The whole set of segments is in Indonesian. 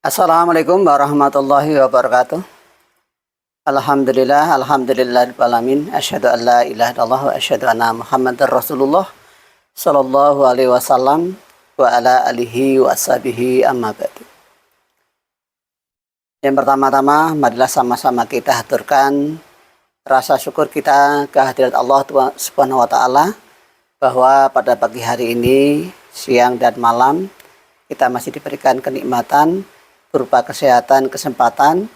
Assalamualaikum warahmatullahi wabarakatuh. Alhamdulillahirabbil alamin. Asyhadu an la ilaha illallah wa asyhadu anna Muhammadar Rasulullah sallallahu alaihi wasallam wa ala alihi wa ashabihi amma ba'du. Yang pertama-tama, marilah sama-sama kita haturkan rasa syukur kita kehadirat Allah Subhanahu wa taala bahwa pada pagi hari ini, siang dan malam kita masih diberikan kenikmatan berupa kesehatan, kesempatan,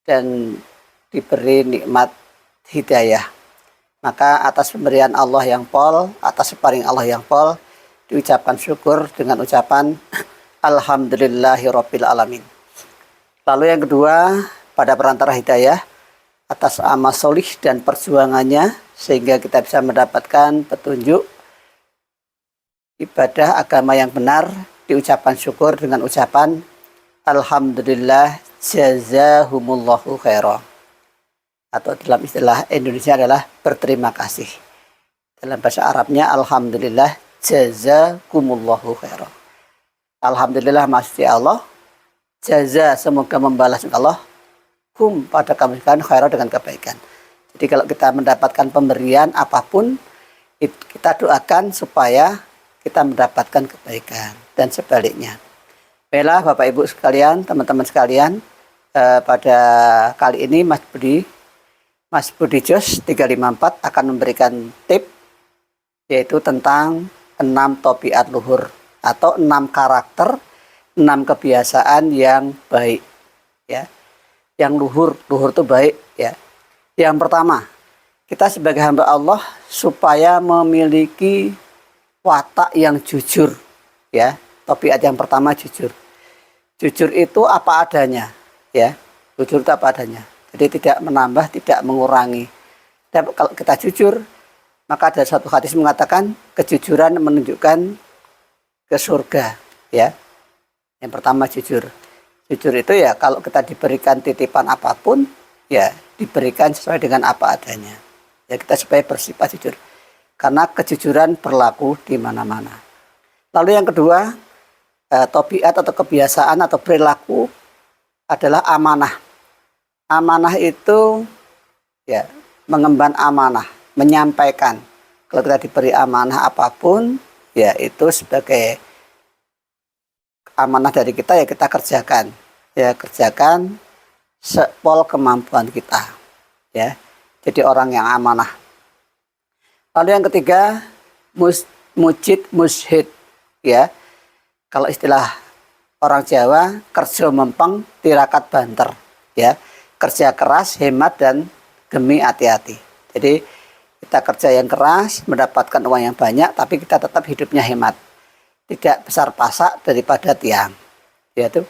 dan diberi nikmat hidayah. Maka atas pemberian Allah yang pol, atas peparing Allah yang pol, diucapkan syukur dengan ucapan Alhamdulillahirabbil alamin. Lalu yang kedua, pada perantara hidayah, atas amal solih dan perjuangannya, sehingga kita bisa mendapatkan petunjuk ibadah agama yang benar, diucapkan syukur dengan ucapan Alhamdulillah jazahumullahu khairan, atau dalam istilah Indonesia adalah berterima kasih. Dalam bahasa Arabnya Alhamdulillah jazakumullahu khairan. Alhamdulillah maksudnya Allah, jaza semoga membalas Allah, kum pada kami khairan dengan kebaikan. Jadi kalau kita mendapatkan pemberian apapun, kita doakan supaya kita mendapatkan kebaikan dan sebaliknya. Baiklah Bapak Ibu sekalian, teman-teman sekalian, pada kali ini Mas Budi Jos 354 akan memberikan tip, yaitu tentang 6 tabiat luhur atau 6 karakter, 6 kebiasaan yang baik, ya. Yang luhur itu baik, ya. Yang pertama, kita sebagai hamba Allah supaya memiliki watak yang jujur, ya. Tabiat yang pertama jujur. Jujur itu apa adanya, ya. Jujur itu apa adanya. Jadi tidak menambah, tidak mengurangi. Dan kalau kita jujur, maka ada satu hadis mengatakan kejujuran menunjukkan ke surga, ya. Yang pertama jujur. Jujur itu ya kalau kita diberikan titipan apapun, ya diberikan sesuai dengan apa adanya. Ya kita supaya bersifat jujur. Karena kejujuran berlaku di mana-mana. Lalu yang kedua, tabiat atau kebiasaan atau perilaku adalah amanah. Amanah itu ya mengemban amanah, menyampaikan. Kalau kita diberi amanah apapun, ya itu sebagai amanah dari kita, ya kita kerjakan. Ya kerjakan sepol kemampuan kita. Ya. Jadi orang yang amanah. Lalu yang ketiga, mujid mushid, ya. Kalau istilah orang Jawa, kerja mempeng, tirakat banter, ya. Kerja keras, hemat, dan gemi hati-hati. Jadi kita kerja yang keras, mendapatkan uang yang banyak, tapi kita tetap hidupnya hemat. Tidak besar pasak daripada tiang. Yaitu.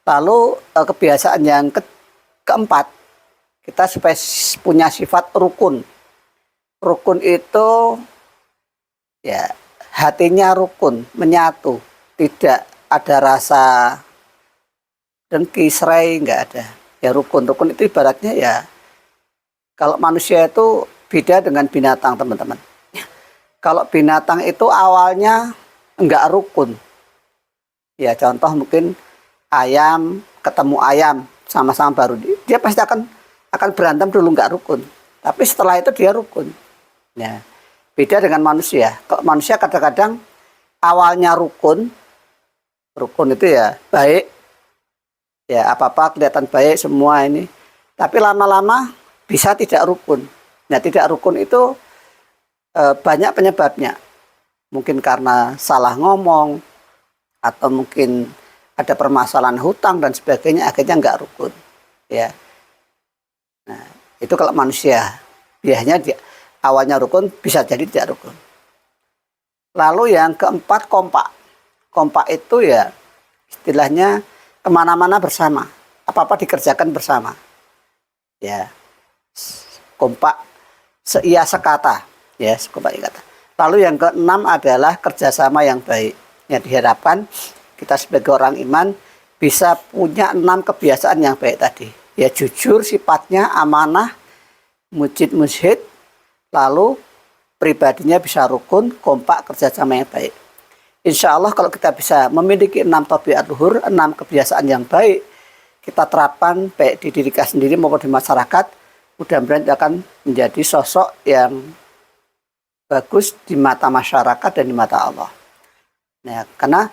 Lalu kebiasaan yang keempat, kita supaya punya sifat rukun. Rukun itu ya hatinya rukun, menyatu. Tidak ada rasa dengki, serai, nggak ada. Ya rukun itu ibaratnya ya, kalau manusia itu beda dengan binatang, teman-teman. Kalau binatang itu awalnya nggak rukun. Ya contoh mungkin ayam ketemu ayam sama-sama baru, dia pasti akan berantem dulu, nggak rukun. Tapi setelah itu dia rukun. Ya beda dengan manusia. Kalau manusia kadang-kadang awalnya rukun itu ya baik, ya apa-apa kelihatan baik semua ini, tapi lama-lama bisa tidak rukun. Nah tidak rukun itu banyak penyebabnya, mungkin karena salah ngomong, atau mungkin ada permasalahan hutang dan sebagainya, akhirnya nggak rukun, ya. Nah itu kalau manusia biasanya dia awalnya rukun, bisa jadi tidak rukun. Lalu yang keempat, kompak. Kompak itu ya istilahnya kemana-mana bersama, apa-apa dikerjakan bersama, ya. Kompak seia sekata, ya kompak sekata. Lalu yang keenam adalah kerjasama yang baik. Yang diharapkan kita sebagai orang iman bisa punya 6 kebiasaan yang baik tadi. Ya jujur sifatnya, amanah, mujid mushid, lalu pribadinya bisa rukun, kompak, kerjasama yang baik. Insya Allah kalau kita bisa memiliki 6 tabiat luhur, 6 kebiasaan yang baik, kita terapkan baik di diri kita sendiri maupun di masyarakat, mudah-mudahan akan menjadi sosok yang bagus di mata masyarakat dan di mata Allah. Nah, karena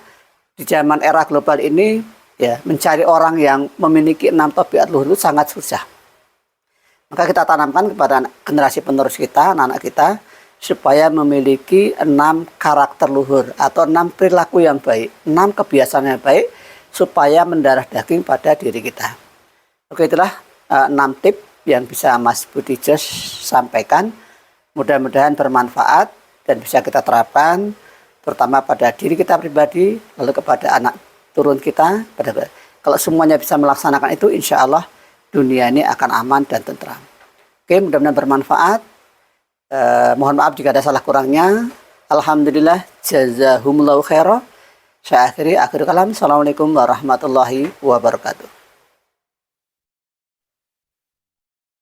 di zaman era global ini, ya, mencari orang yang memiliki 6 tabiat luhur itu sangat susah. Maka kita tanamkan kepada generasi penerus kita, anak-anak kita, supaya memiliki 6 karakter luhur atau 6 perilaku yang baik, 6 kebiasaan yang baik, supaya mendarah daging pada diri kita. Oke, itulah 6 tip yang bisa Mas Budi Jos sampaikan. Mudah-mudahan bermanfaat dan bisa kita terapkan, terutama pada diri kita pribadi, lalu kepada anak turun kita. Kalau semuanya bisa melaksanakan itu, insya Allah dunia ini akan aman dan tentram. Oke, mudah-mudahan bermanfaat. Mohon maaf jika ada salah kurangnya. Alhamdulillah, jazahumullahu khairan. Saya akhiri kalam. Assalamualaikum warahmatullahi wabarakatuh.